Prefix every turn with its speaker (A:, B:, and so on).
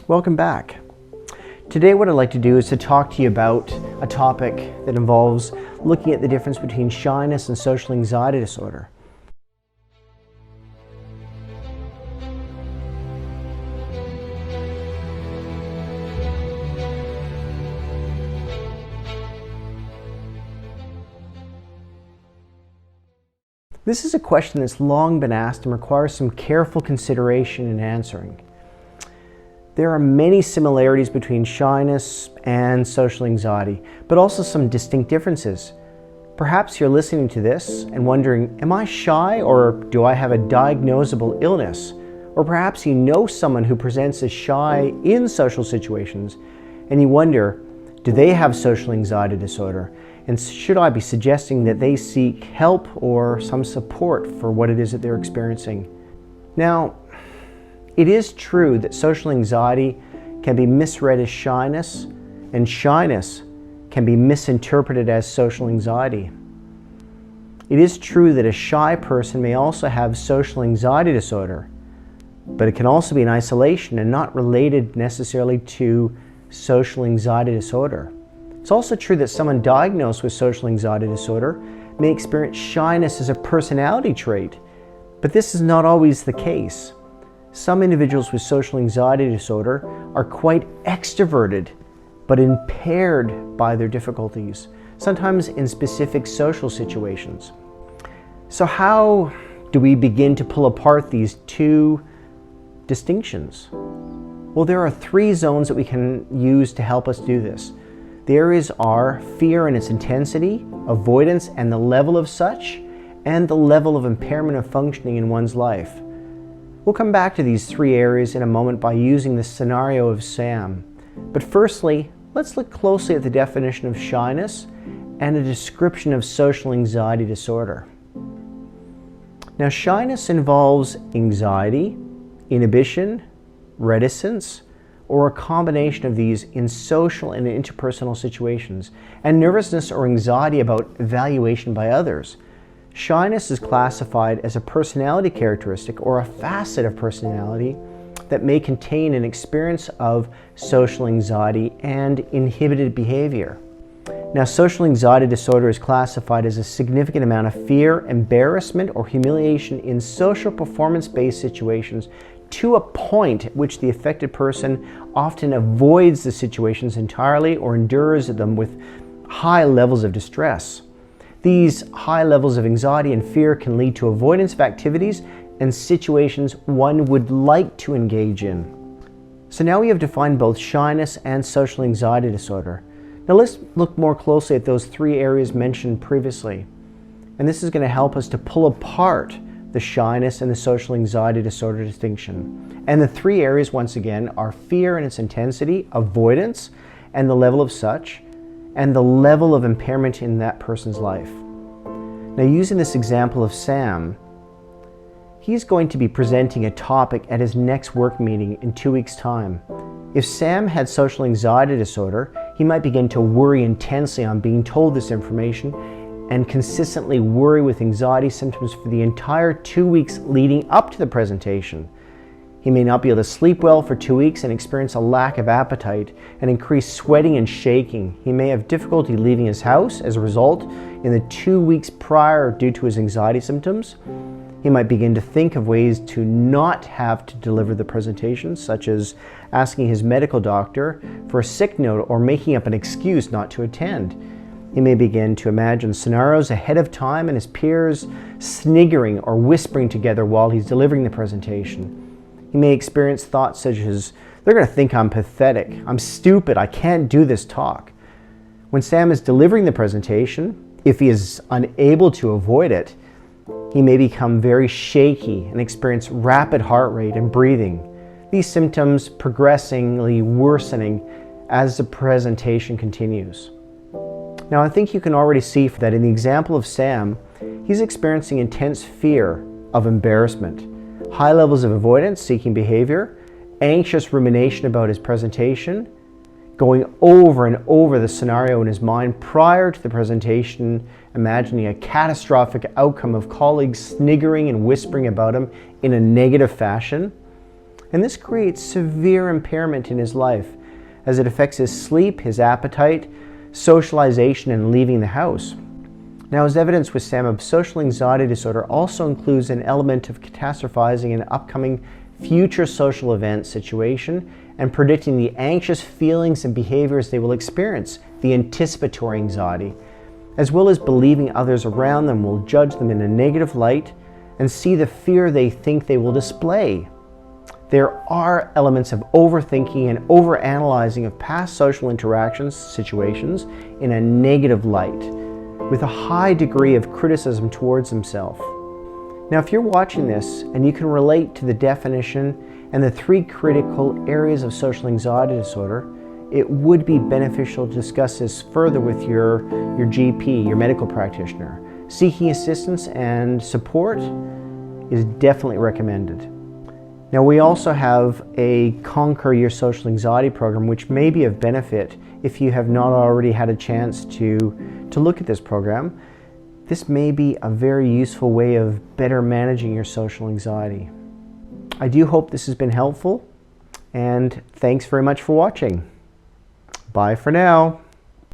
A: Welcome back. Today what I'd like to do is to talk to you about a topic that involves looking at the difference between shyness and social anxiety disorder. This is a question that's long been asked and requires some careful consideration in answering. There are many similarities between shyness and social anxiety, but also some distinct differences. Perhaps you're listening to this and wondering, am I shy or do I have a diagnosable illness? Or perhaps you know someone who presents as shy in social situations and you wonder, do they have social anxiety disorder? And should I be suggesting that they seek help or some support for what it is that they're experiencing? Now, it is true that social anxiety can be misread as shyness, and shyness can be misinterpreted as social anxiety. It is true that a shy person may also have social anxiety disorder, but it can also be in isolation and not related necessarily to social anxiety disorder. It's also true that someone diagnosed with social anxiety disorder may experience shyness as a personality trait, but this is not always the case. Some individuals with social anxiety disorder are quite extroverted, but impaired by their difficulties, sometimes in specific social situations. So how do we begin to pull apart these two distinctions? Well, there are three zones that we can use to help us do this. The areas are fear and its intensity, avoidance and the level of such, and the level of impairment of functioning in one's life. We'll come back to these three areas in a moment by using the scenario of Sam. But firstly, let's look closely at the definition of shyness and a description of social anxiety disorder. Now, shyness involves anxiety, inhibition, reticence, or a combination of these in social and interpersonal situations, and nervousness or anxiety about evaluation by others. Shyness is classified as a personality characteristic or a facet of personality that may contain an experience of social anxiety and inhibited behavior. Now, social anxiety disorder is classified as a significant amount of fear, embarrassment, or humiliation in social performance-based situations to a point at which the affected person often avoids the situations entirely or endures them with high levels of distress. These high levels of anxiety and fear can lead to avoidance of activities and situations one would like to engage in. So now we have defined both shyness and social anxiety disorder. Now let's look more closely at those three areas mentioned previously. And this is going to help us to pull apart the shyness and the social anxiety disorder distinction. And the three areas, once again, are fear and its intensity, avoidance, and the level of such, and the level of impairment in that person's life. Now, using this example of Sam, he's going to be presenting a topic at his next work meeting in 2 weeks' time. If Sam had social anxiety disorder, he might begin to worry intensely on being told this information and consistently worry with anxiety symptoms for the entire 2 weeks leading up to the presentation. He may not be able to sleep well for 2 weeks and experience a lack of appetite and increased sweating and shaking. He may have difficulty leaving his house as a result in the 2 weeks prior due to his anxiety symptoms. He might begin to think of ways to not have to deliver the presentation, such as asking his medical doctor for a sick note or making up an excuse not to attend. He may begin to imagine scenarios ahead of time and his peers sniggering or whispering together while he's delivering the presentation. He may experience thoughts such as, they're going to think I'm pathetic, I'm stupid, I can't do this talk. When Sam is delivering the presentation, if he is unable to avoid it, he may become very shaky and experience rapid heart rate and breathing. These symptoms progressively worsening as the presentation continues. Now, I think you can already see that in the example of Sam, he's experiencing intense fear of embarrassment, high levels of avoidance seeking behavior, anxious rumination about his presentation, going over and over the scenario in his mind prior to the presentation, imagining a catastrophic outcome of colleagues sniggering and whispering about him in a negative fashion. And this creates severe impairment in his life, as it affects his sleep, his appetite, socialization, and leaving the house. Now, as evidenced with Sam, social anxiety disorder also includes an element of catastrophizing an upcoming future social event situation and predicting the anxious feelings and behaviors they will experience, the anticipatory anxiety, as well as believing others around them will judge them in a negative light and see the fear they think they will display. There are elements of overthinking and overanalyzing of past social interactions, situations, in a negative light, with a high degree of criticism towards himself. Now, if you're watching this and you can relate to the definition and the 3 critical areas of social anxiety disorder, it would be beneficial to discuss this further with your GP, your medical practitioner. Seeking assistance and support is definitely recommended. Now, we also have a Conquer Your Social Anxiety program, which may be of benefit if you have not already had a chance to look at this program. This may be a very useful way of better managing your social anxiety. I do hope this has been helpful, and thanks very much for watching. Bye for now.